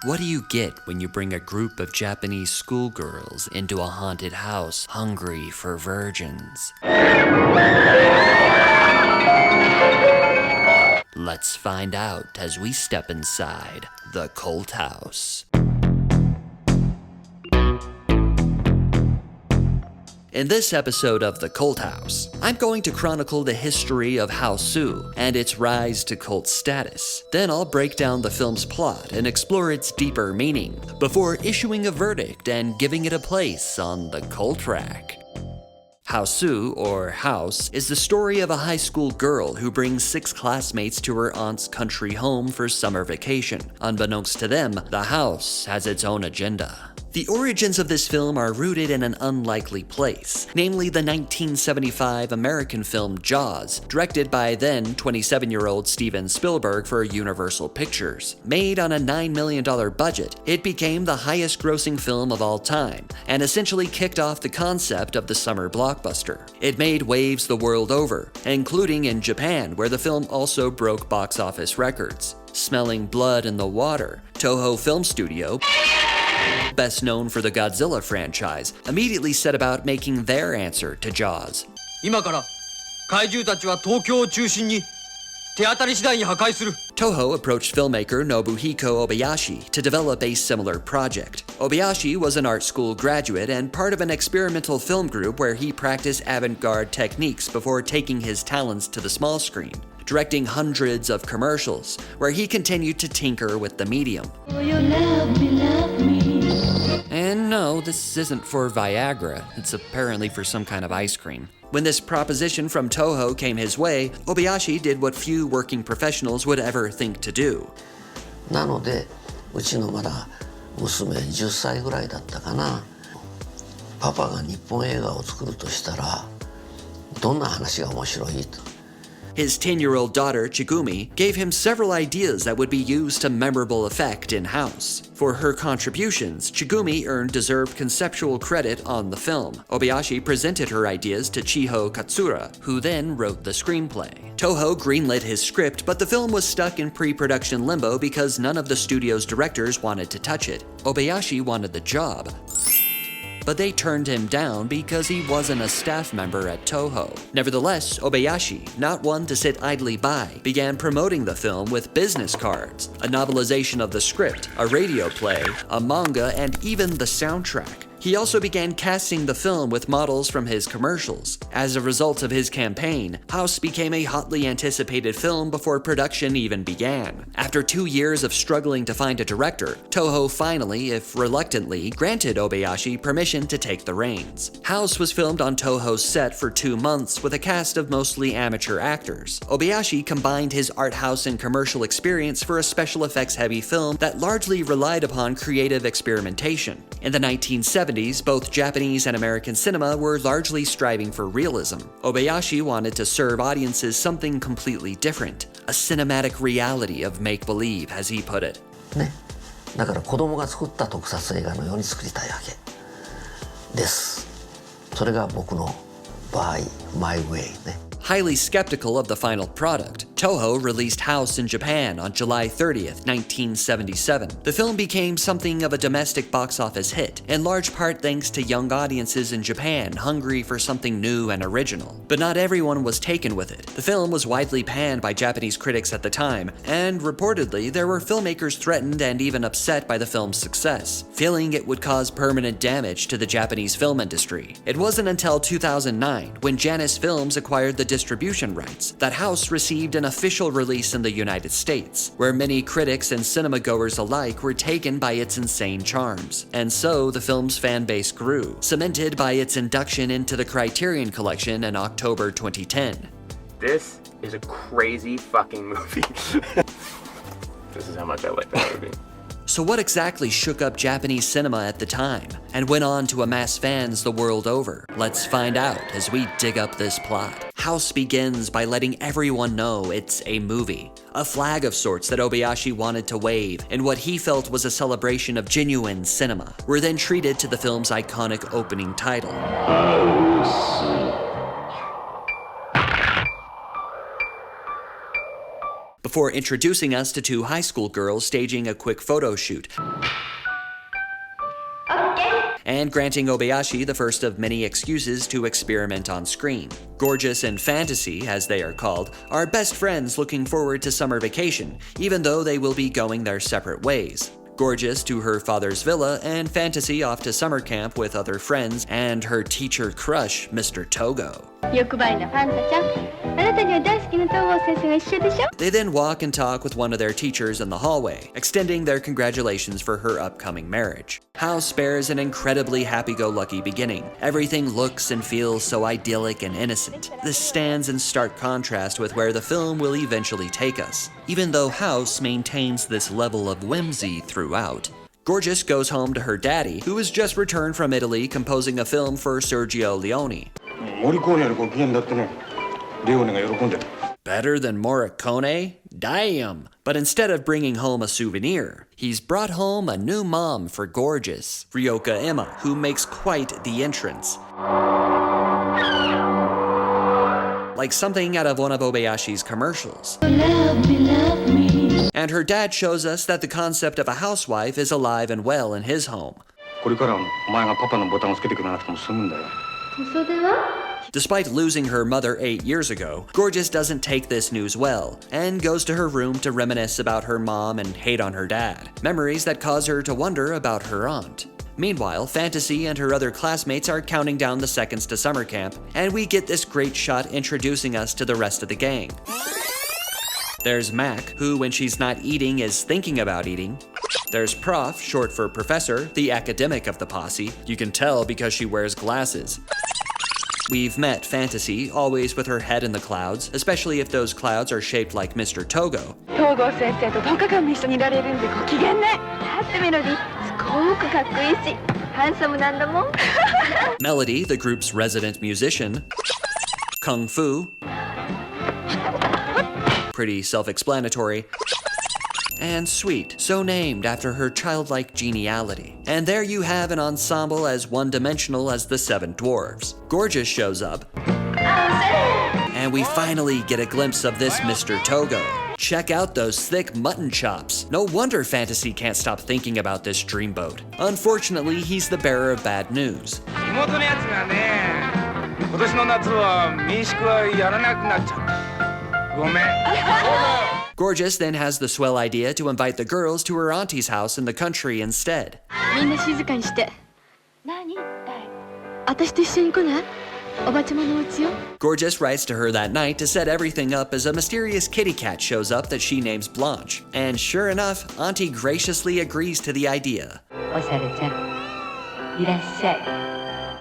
What do you get when you bring a group of Japanese schoolgirls into a haunted house hungry for virgins? Let's find out as we step inside the cult house. In this episode of The Cult House, I'm going to chronicle the history of Hausu and its rise to cult status. Then I'll break down the film's plot and explore its deeper meaning, before issuing a verdict and giving it a place on the cult rack. Hausu, or House, is the story of a high school girl who brings 6 classmates to her aunt's country home for summer vacation. Unbeknownst to them, the house has its own agenda. The origins of this film are rooted in an unlikely place, namely the 1975 American film Jaws, directed by then 27-year-old Steven Spielberg for Universal Pictures. Made on a $9 million budget, it became the highest-grossing film of all time, and essentially kicked off the concept of the summer blockbuster. It made waves the world over, including in Japan, where the film also broke box office records. Smelling blood in the water, Toho Film Studio, best known for the Godzilla franchise, immediately set about making their answer to Jaws. Toho approached filmmaker Nobuhiko Ôbayashi to develop a similar project. Ôbayashi was an art school graduate and part of an experimental film group where he practiced avant-garde techniques before taking his talents to the small screen, directing hundreds of commercials, where he continued to tinker with the medium. And no, this isn't for Viagra, it's apparently for some kind of ice cream. When this proposition from Toho came his way, Ôbayashi did what few working professionals would ever think to do. なので、うちのまだ娘10歳ぐらいだったかな。パパが日本映画を作るとしたら、どんな話が面白いと。His 10-year-old daughter, Chigumi, gave him several ideas that would be used to memorable effect in House. For her contributions, Chigumi earned deserved conceptual credit on the film. Ôbayashi presented her ideas to Chiho Katsura, who then wrote the screenplay. Toho greenlit his script, but the film was stuck in pre-production limbo because none of the studio's directors wanted to touch it. Ôbayashi wanted the job, but they turned him down because he wasn't a staff member at Toho. Nevertheless, Ôbayashi, not one to sit idly by, began promoting the film with business cards, a novelization of the script, a radio play, a manga, and even the soundtrack. He also began casting the film with models from his commercials. As a result of his campaign, House became a hotly anticipated film before production even began. After 2 years of struggling to find a director, Toho finally, if reluctantly, granted Ôbayashi permission to take the reins. House was filmed on Toho's set for 2 months with a cast of mostly amateur actors. Ôbayashi combined his art house and commercial experience for a special effects-heavy film that largely relied upon creative experimentation. In the 1970s, both Japanese and American cinema were largely striving for realism. Ôbayashi wanted to serve audiences something completely different, a cinematic reality of make-believe, as he put it. ね、だから子供が作った特撮映画のように作りたいわけです。それが僕の場合、My Way ね。Highly skeptical of the final product, Toho released House in Japan on July 30th, 1977. The film became something of a domestic box office hit, in large part thanks to young audiences in Japan hungry for something new and original. But not everyone was taken with it. The film was widely panned by Japanese critics at the time, and reportedly there were filmmakers threatened and even upset by the film's success, feeling it would cause permanent damage to the Japanese film industry. It wasn't until 2009, when Janus Films acquired the distribution rights, that House received an official release in the United States, where many critics and cinema-goers alike were taken by its insane charms. And so the film's fan base grew, cemented by its induction into the Criterion Collection in October 2010. This is a crazy fucking movie. This is how much I like that movie. So what exactly shook up Japanese cinema at the time, and went on to amass fans the world over? Let's find out as we dig up this plot. House begins by letting everyone know it's a movie, a flag of sorts that Ôbayashi wanted to wave, and what he felt was a celebration of genuine cinema, were then treated to the film's iconic opening title. before introducing us to two high school girls staging a quick photo shoot. And granting Ôbayashi the first of many excuses to experiment on screen. Gorgeous and Fantasy, as they are called, are best friends looking forward to summer vacation, even though they will be going their separate ways. Gorgeous to her father's villa, and Fantasy off to summer camp with other friends and her teacher crush, Mr. Togo. They then walk and talk with one of their teachers in the hallway, extending their congratulations for her upcoming marriage. House spares an incredibly happy-go-lucky beginning. Everything looks and feels so idyllic and innocent. This stands in stark contrast with where the film will eventually take us, even though House maintains this level of whimsy throughout. Gorgeous goes home to her daddy, who has just returned from Italy composing a film for Sergio Leone. Better than Morricone? Damn! But instead of bringing home a souvenir, he's brought home a new mom for Gorgeous, Ryoka Emma, who makes quite the entrance. Like something out of one of Ôbayashi's commercials. Love me. And her dad shows us that the concept of a housewife is alive and well in his home. Despite losing her mother 8 years ago, Gorgeous doesn't take this news well, and goes to her room to reminisce about her mom and hate on her dad, memories that cause her to wonder about her aunt. Meanwhile, Fantasy and her other classmates are counting down the seconds to summer camp, and we get this great shot introducing us to the rest of the gang. There's Mac, who when she's not eating is thinking about eating. There's Prof, short for Professor, the academic of the posse. You can tell because she wears glasses. We've met Fantasy, always with her head in the clouds, especially if those clouds are shaped like Mr. Togo. Melody, the group's resident musician. Kung Fu. Pretty self-explanatory. And Sweet, so named after her childlike geniality. And there you have an ensemble as one-dimensional as the Seven Dwarves. Gorgeous shows up, and we finally get a glimpse of this Mr. Togo. Check out those thick mutton chops. No wonder Fantasy can't stop thinking about this dreamboat. Unfortunately, he's the bearer of bad news. Gorgeous then has the swell idea to invite the girls to her auntie's house in the country instead. Gorgeous writes to her that night to set everything up as a mysterious kitty cat shows up that she names Blanche. And sure enough, Auntie graciously agrees to the idea.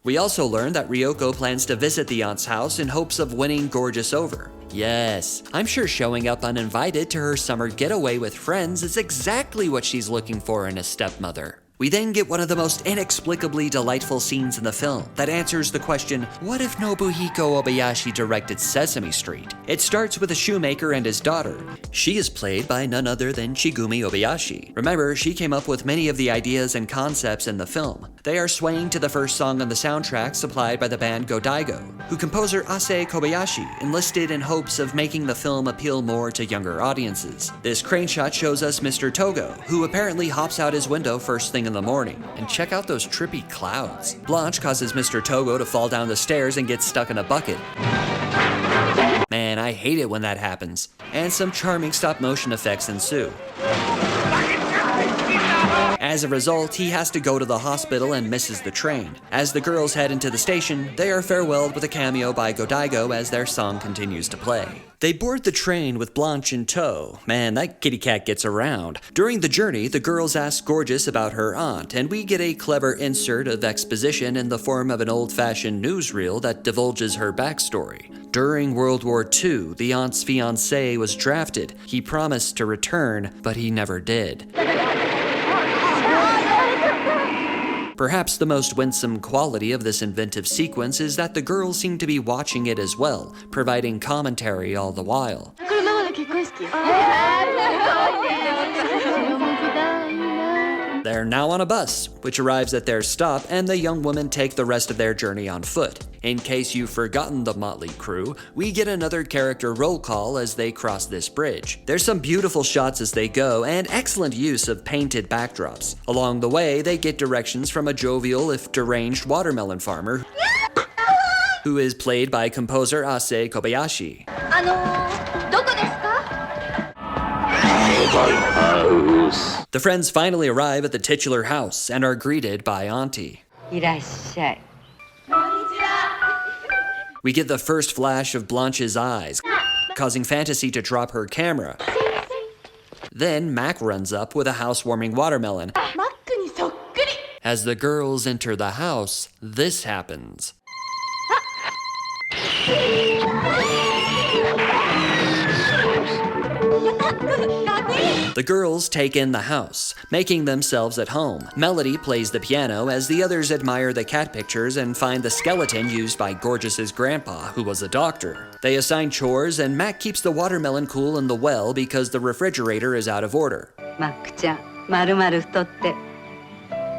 We also learn that Ryoko plans to visit the aunt's house in hopes of winning Gorgeous over. Yes, I'm sure showing up uninvited to her summer getaway with friends is exactly what she's looking for in a stepmother. We then get one of the most inexplicably delightful scenes in the film that answers the question, what if Nobuhiko Ôbayashi directed Sesame Street? It starts with a shoemaker and his daughter. She is played by none other than Chigumi Ôbayashi. Remember, she came up with many of the ideas and concepts in the film. They are swaying to the first song on the soundtrack supplied by the band Godigo, who composer Ase Kobayashi enlisted in hopes of making the film appeal more to younger audiences. This crane shot shows us Mr. Togo, who apparently hops out his window first thing in the morning. And check out those trippy clouds. Blanche causes Mr. Togo to fall down the stairs and get stuck in a bucket. Man, I hate it when that happens. And some charming stop-motion effects ensue. As a result, he has to go to the hospital and misses the train. As the girls head into the station, they are farewelled with a cameo by Godigo as their song continues to play. They board the train with Blanche in tow. Man, that kitty cat gets around. During the journey, the girls ask Gorgeous about her aunt, and we get a clever insert of exposition in the form of an old-fashioned newsreel that divulges her backstory. During World War II, the aunt's fiancé was drafted. He promised to return, but he never did. Perhaps the most winsome quality of this inventive sequence is that the girls seem to be watching it as well, providing commentary all the while. They're are now on a bus, which arrives at their stop, and the young women take the rest of their journey on foot. In case you've forgotten the motley crew, we get another character roll call as they cross this bridge. There's some beautiful shots as they go, and excellent use of painted backdrops. Along the way, they get directions from a jovial, if deranged, watermelon farmer who is played by composer Ase Kobayashi. どこですか? The friends finally arrive at the titular house and are greeted by Auntie. いらっしゃい。 We get the first flash of Blanche's eyes, causing Fantasy to drop her camera. Then Mac runs up with a housewarming watermelon. マックにそっくり。 As the girls enter the house, this happens. The girls take in the house, making themselves at home. Melody plays the piano as the others admire the cat pictures and find the skeleton used by Gorgeous's grandpa, who was a doctor. They assign chores, and Mac keeps the watermelon cool in the well because the refrigerator is out of order. マックちゃん、まるまる太って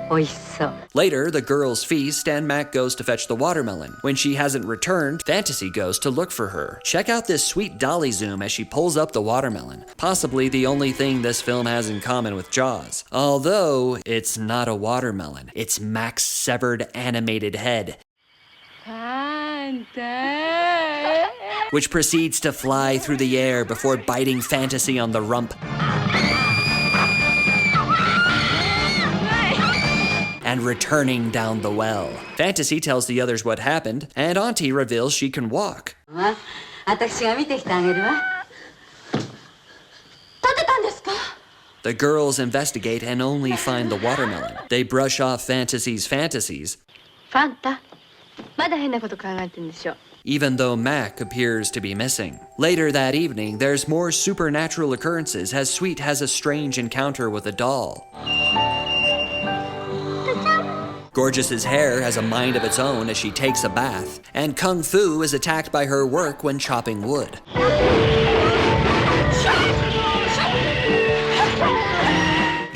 おいしそう。 Later, the girls feast and Mac goes to fetch the watermelon. When she hasn't returned, Fantasy goes to look for her. Check out this sweet dolly zoom as she pulls up the watermelon. Possibly the only thing this film has in common with Jaws. Although, it's not a watermelon. It's Mac's severed animated head, which proceeds to fly through the air before biting Fantasy on the rump and returning down the well. Fantasy tells the others what happened, and Auntie reveals she can walk. 私が見てきてあげるわ。立てたんですか? The girls investigate and only find the watermelon. They brush off Fantasy's fantasies, ファンタ、まだ変なこと考えてるんでしょ。 even though Mac appears to be missing. Later that evening, there's more supernatural occurrences as Sweet has a strange encounter with a doll. Gorgeous's hair has a mind of its own as she takes a bath, and Kung Fu is attacked by her work when chopping wood.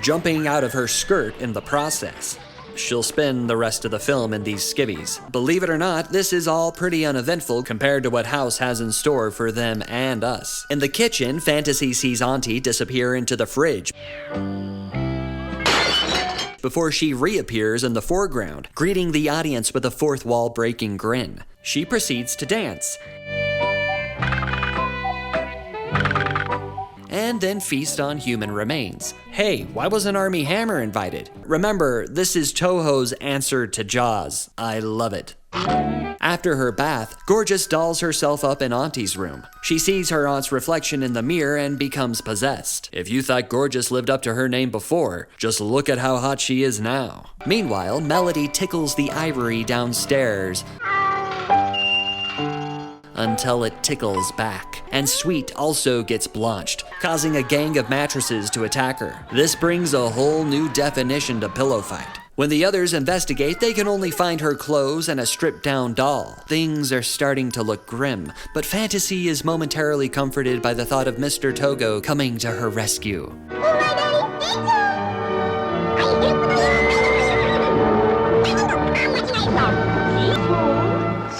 Jumping out of her skirt in the process. She'll spend the rest of the film in these skivvies. Believe it or not, this is all pretty uneventful compared to what House has in store for them and us. In the kitchen, Fantasy sees Auntie disappear into the fridge before she reappears in the foreground, greeting the audience with a fourth wall breaking grin. She proceeds to dance, and then feast on human remains. Hey, why wasn't Armie Hammer invited? Remember, this is Toho's answer to Jaws. I love it. After her bath, Gorgeous dolls herself up in Auntie's room. She sees her aunt's reflection in the mirror and becomes possessed. If you thought Gorgeous lived up to her name before, just look at how hot she is now. Meanwhile, Melody tickles the ivory downstairs until it tickles back, and Sweet also gets blanched, causing a gang of mattresses to attack her. This brings a whole new definition to pillow fight. When the others investigate, they can only find her clothes and a stripped-down doll. Things are starting to look grim, but Fantasy is momentarily comforted by the thought of Mr. Togo coming to her rescue.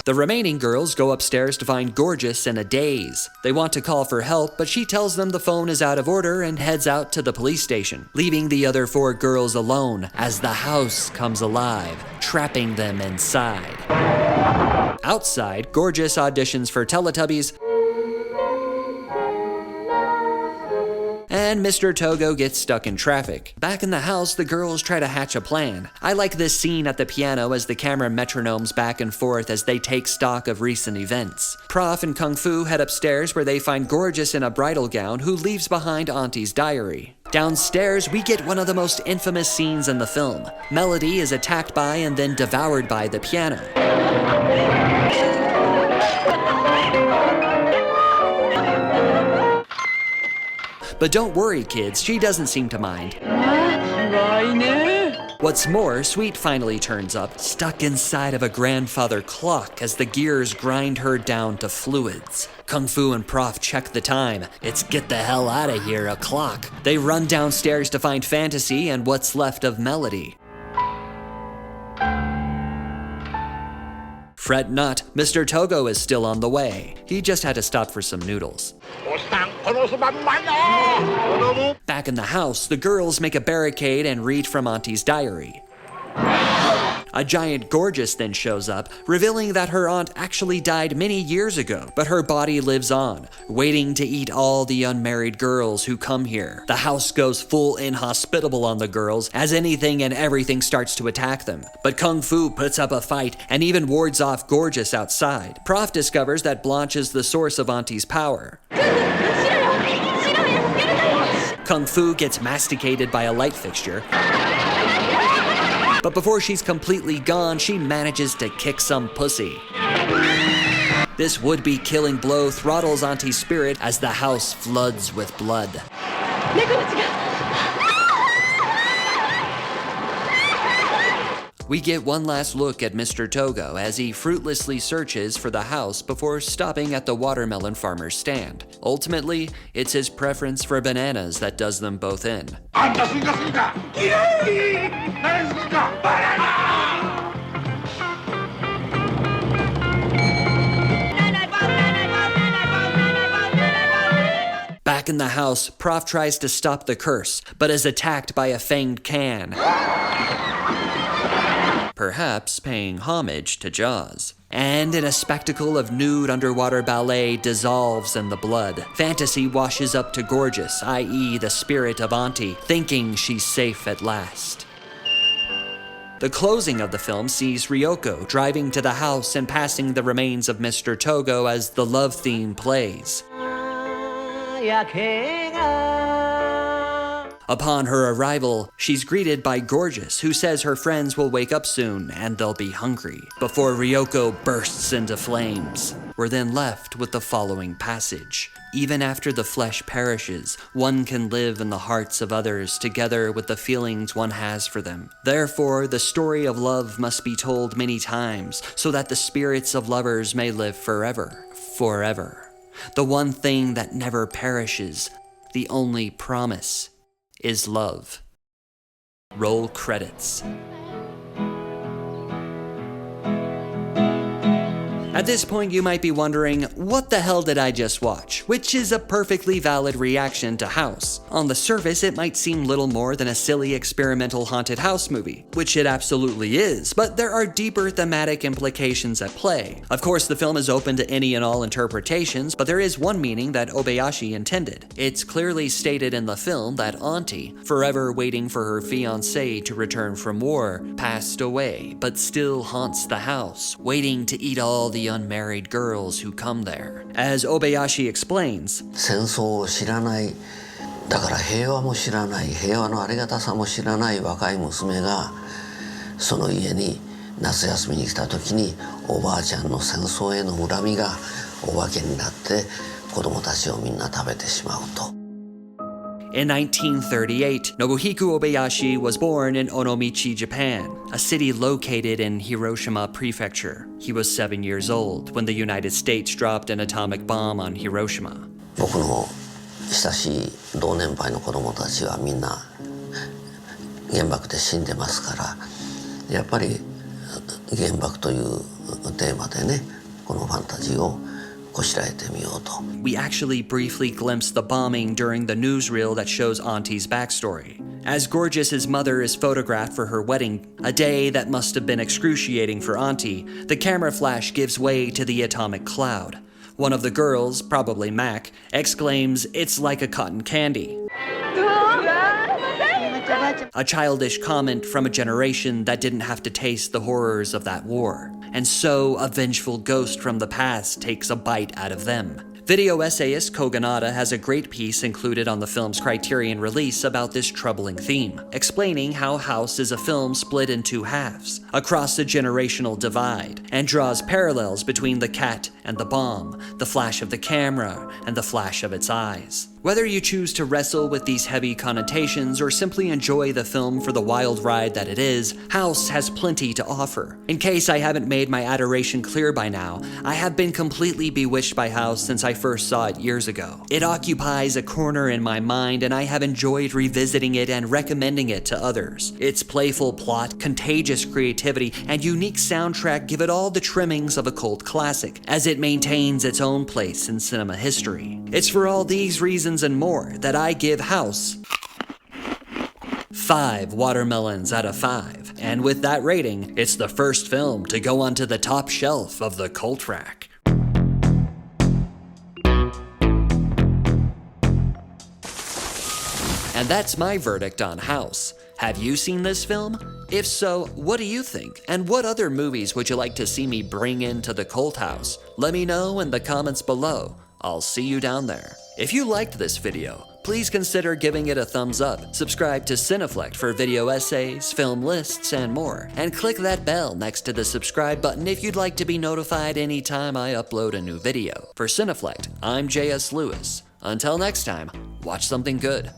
The remaining girls go upstairs to find Gorgeous in a daze. They want to call for help, but she tells them the phone is out of order and heads out to the police station, leaving the other 4 girls alone as the house comes alive, trapping them inside. Outside, Gorgeous auditions for Teletubbies, and Mr. Togo gets stuck in traffic. Back in the house, the girls try to hatch a plan. I like this scene at the piano as the camera metronomes back and forth as they take stock of recent events. Prof and Kung Fu head upstairs where they find Gorgeous in a bridal gown who leaves behind Auntie's diary. Downstairs, we get one of the most infamous scenes in the film. Melody is attacked by and then devoured by the piano. But don't worry, kids, she doesn't seem to mind. What's more, Sweet finally turns up, stuck inside of a grandfather clock as the gears grind her down to fluids. Kung Fu and Prof check the time. It's get the hell out of here o'clock. They run downstairs to find Fantasy and what's left of Melody. Fret not, Mr. Togo is still on the way. He just had to stop for some noodles. Back in the house, the girls make a barricade and read from Auntie's diary. A giant Gorgeous then shows up, revealing that her aunt actually died many years ago, but her body lives on, waiting to eat all the unmarried girls who come here. The house goes full inhospitable on the girls, as anything and everything starts to attack them. But Kung Fu puts up a fight and even wards off Gorgeous outside. Prof discovers that Blanche is the source of Auntie's power. Kung Fu gets masticated by a light fixture. But before she's completely gone, she manages to kick some pussy. This would-be killing blow throttles Auntie's spirit as the house floods with blood. We get one last look at Mr. Togo as he fruitlessly searches for the house before stopping at the watermelon farmer's stand. Ultimately, it's his preference for bananas that does them both in. Back in the house, Prof tries to stop the curse, but is attacked by a fanged can. Perhaps paying homage to Jaws. And in a spectacle of nude underwater ballet dissolves in the blood, Fantasy washes up to Gorgeous, i.e. the spirit of Auntie, thinking she's safe at last. The closing of the film sees Ryoko driving to the house and passing the remains of Mr. Togo as the love theme plays. Upon her arrival, she's greeted by Gorgeous, who says her friends will wake up soon and they'll be hungry, before Ryoko bursts into flames. We're then left with the following passage. Even after the flesh perishes, one can live in the hearts of others together with the feelings one has for them. Therefore, the story of love must be told many times, so that the spirits of lovers may live forever. Forever. The one thing that never perishes, the only promise, is love. Roll credits. At this point, you might be wondering, what the hell did I just watch? Which is a perfectly valid reaction to House. On the surface, it might seem little more than a silly experimental haunted house movie, which it absolutely is, but there are deeper thematic implications at play. Of course, the film is open to any and all interpretations, but there is one meaning that Ôbayashi intended. It's clearly stated in the film that Auntie, forever waiting for her fiancé to return from war, passed away, but still haunts the house, waiting to eat all the unmarried girls who come there. As Ôbayashi explains, 戦争を知らない、だから平和も知らない、平和のありがたさも知らない若い娘がその家に夏休みに来た時におばあちゃんの戦争への恨みがお化けになって子供たちをみんな食べてしまうと。In 1938, Nobuhiko Ôbayashi was born in Onomichi, Japan, a city located in Hiroshima Prefecture. He was 7 years old when the United States dropped an atomic bomb on Hiroshima. 僕の親しい同年配の子供たちはみんな原爆で死んでますから、やっぱり原爆というテーマでね、このファンタジーをWe actually briefly glimpse the bombing during the newsreel that shows Auntie's backstory. As Gorgeous's mother is photographed for her wedding, a day that must have been excruciating for Auntie, the camera flash gives way to the atomic cloud. One of the girls, probably Mac, exclaims, "It's like a cotton candy." A childish comment from a generation that didn't have to taste the horrors of that war. And so, a vengeful ghost from the past takes a bite out of them. Video essayist Koganada has a great piece included on the film's Criterion release about this troubling theme, explaining how House is a film split in two halves, across a generational divide, and draws parallels between the cat and the bomb, the flash of the camera and the flash of its eyes. Whether you choose to wrestle with these heavy connotations or simply enjoy the film for the wild ride that it is, House has plenty to offer. In case I haven't made my adoration clear by now, I have been completely bewitched by House since I first saw it years ago. It occupies a corner in my mind, and I have enjoyed revisiting it and recommending it to others. Its playful plot, contagious creativity, and unique soundtrack give it all the trimmings of a cult classic, as it maintains its own place in cinema history. It's for all these reasons and more that I give House 5 watermelons out of 5. And with that rating, it's the first film to go onto the top shelf of the cult rack. And that's my verdict on House. Have you seen this film? If so, what do you think? And what other movies would you like to see me bring into the cult house? Let me know in the comments below. I'll see you down there. If you liked this video, please consider giving it a thumbs up, subscribe to Cineflect for video essays, film lists, and more, and click that bell next to the subscribe button if you'd like to be notified anytime I upload a new video. For Cineflect, I'm J.S. Lewis. Until next time, watch something good.